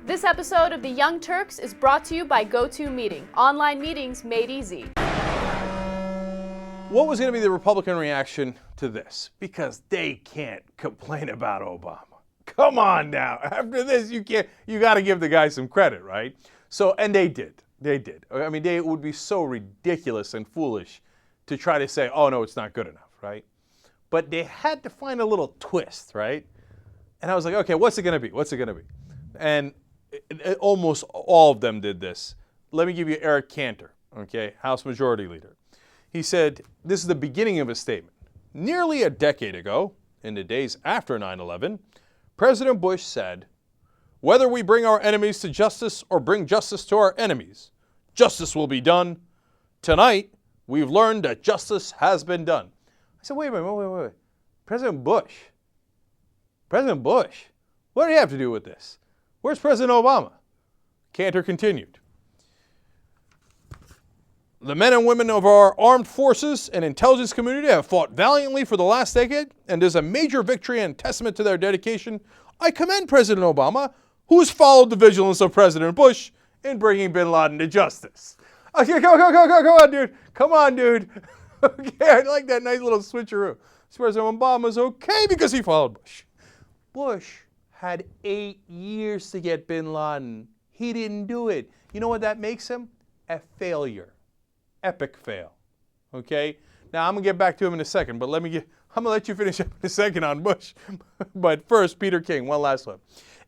This episode of the Young Turks is brought to you by GoToMeeting, online meetings made easy. What was going to be the Republican reaction to this? Because they can't complain about Obama. Come on now. After this, you got to give the guy some credit, right? So, and they did. They did. I mean, it would be so ridiculous and foolish to try to say, oh, no, it's not good enough, right? But they had to find a little twist, right? And I was like, okay, what's it going to be? What's it going to be? And almost all of them did this. Let me give you Eric Cantor, okay, House Majority Leader. He said, this is the beginning of his statement. Nearly a decade ago, in the days after 9/11, President Bush said, whether we bring our enemies to justice or bring justice to our enemies, justice will be done. Tonight, we've learned that justice has been done. I said, wait a minute, wait. President Bush, what do you have to do with this? Where's President Obama? Cantor continued. The men and women of our armed forces and intelligence community have fought valiantly for the last decade, and there's a major victory and testament to their dedication. I commend President Obama, who has followed the vigilance of President Bush in bringing bin Laden to justice. Okay, come on, dude. Come on, dude. Okay, I like that nice little switcheroo. President Obama's okay because he followed Bush. Bush had 8 years to get bin Laden. He didn't do it. You know what that makes him? A failure. Epic fail. Okay? Now, I'm going to get back to him in a second, but I'm going to let you finish up in a second on Bush. But first, Peter King, one last one.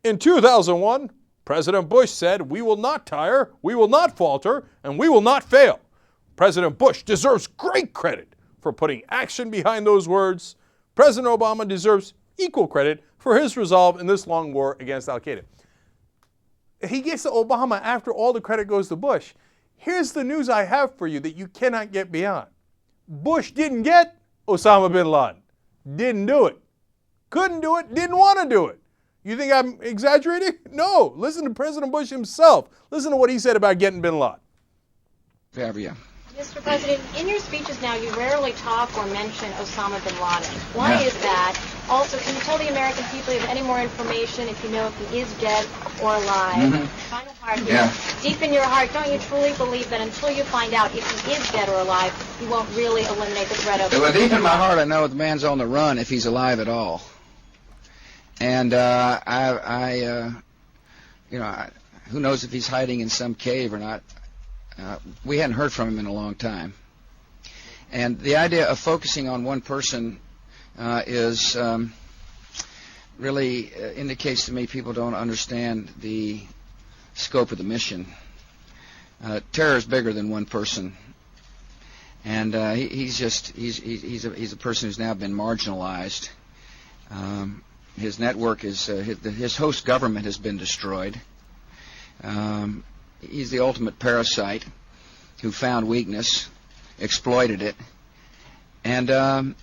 In 2001, President Bush said, we will not tire, we will not falter, and we will not fail. President Bush deserves great credit for putting action behind those words. President Obama deserves equal credit for his resolve in this long war against al-Qaeda. He gets to Obama after all the credit goes to Bush. Here's the news I have for you that you cannot get beyond. Bush didn't get Osama Bin Laden. Didn't do it. Couldn't do it. Didn't want to do it. You think I'm exaggerating? No. Listen to President Bush himself. Listen to what he said about getting Bin Laden. Fabia. Mr. President, in your speeches now, you rarely talk or mention Osama bin Laden. Why is that? Also, can you tell the American people if you have any more information, if you know if he is dead or alive? Final part here. Deep in your heart, don't you truly believe that until you find out if he is dead or alive, you won't really eliminate the threat of it? Well, deep in my heart, I know the man's on the run if he's alive at all. And who knows if he's hiding in some cave or not. We hadn't heard from him in a long time. And the idea of focusing on one person is really indicates to me people don't understand the scope of the mission. Terror is bigger than one person. And he's a person who's now been marginalized. His network is, his host government has been destroyed. He's the ultimate parasite who found weakness, exploited it, and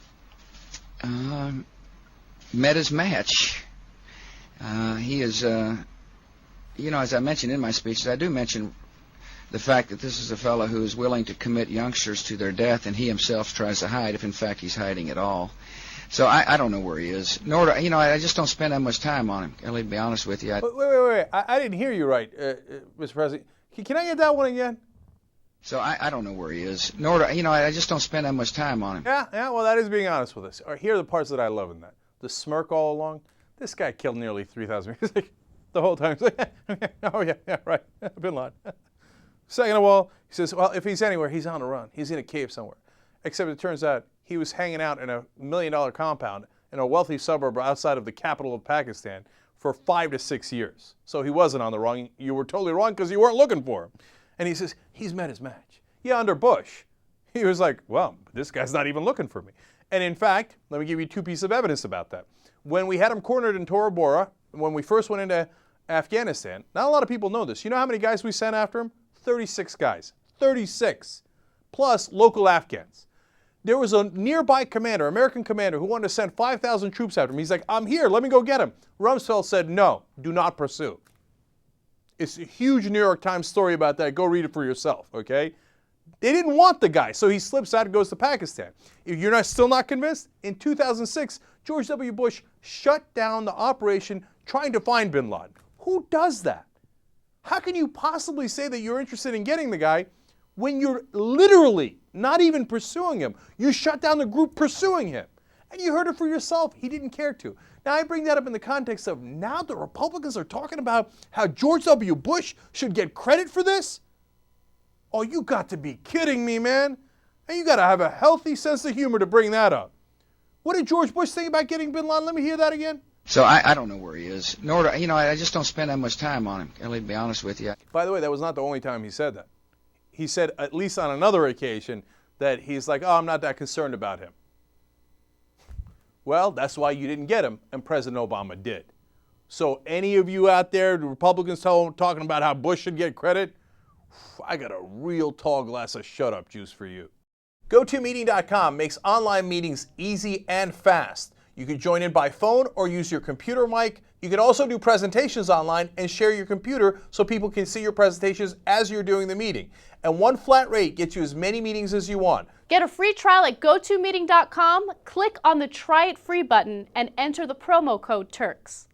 met his match. He is, as I mentioned in my speeches, I do mention the fact that this is a fellow who is willing to commit youngsters to their death, and he himself tries to hide, if in fact he's hiding at all. So I don't know where he is. Nor do, I just don't spend that much time on him. I'll be honest with you. Wait. I didn't hear you right, Mr. President. Can I get that one again? So I don't know where he is. Nor do, I just don't spend that much time on him. Yeah. Well, that is being honest with us. Here are the parts that I love in that. The smirk all along. This guy killed nearly 3,000. He's like, the whole time. He's like, oh yeah, right. Bin Laden. Second of all, he says, well, if he's anywhere, he's on the run. He's in a cave somewhere. Except it turns out he was hanging out in a $1 million compound in a wealthy suburb outside of the capital of Pakistan for 5 to 6 years. So he wasn't on the run. You were totally wrong because you weren't looking for him. And he says, he's met his match. Yeah, under Bush. He was like, well, this guy's not even looking for me. And in fact, let me give you 2 pieces of evidence about that. When we had him cornered in Tora Bora, when we first went into Afghanistan, not a lot of people know this. You know how many guys we sent after him? 36 guys. 36. Plus local Afghans. There was a nearby commander, American commander, who wanted to send 5,000 troops after him. He's like, I'm here, let me go get him. Rumsfeld said, no, do not pursue. It's a huge New York Times story about that. Go read it for yourself, okay? They didn't want the guy, so he slips out and goes to Pakistan. If you're still not convinced, in 2006, George W. Bush shut down the operation trying to find bin Laden. Who does that? How can you possibly say that you're interested in getting the guy when you're literally not even pursuing him? You shut down the group pursuing him. And you heard it for yourself. He didn't care to. Now, I bring that up in the context of now the Republicans are talking about how George W. Bush should get credit for this? Oh, you got to be kidding me, man. And you got to have a healthy sense of humor to bring that up. What did George Bush think about getting Bin Laden? Let me hear that again. So I don't know where he is. Nor do I just don't spend that much time on him, Kelly, to be honest with you. By the way, that was not the only time he said that. He said, at least on another occasion, that he's like, oh, I'm not that concerned about him. Well, that's why you didn't get him, and President Obama did. So any of you out there, the Republicans talking about how Bush should get credit, I got a real tall glass of shut-up juice for you. GoToMeeting.com makes online meetings easy and fast. You can join in by phone or use your computer mic. You can also do presentations online and share your computer so people can see your presentations as you're doing the meeting. And one flat rate gets you as many meetings as you want. Get a free trial at GoToMeeting.com, click on the Try It Free button, and enter the promo code Turks.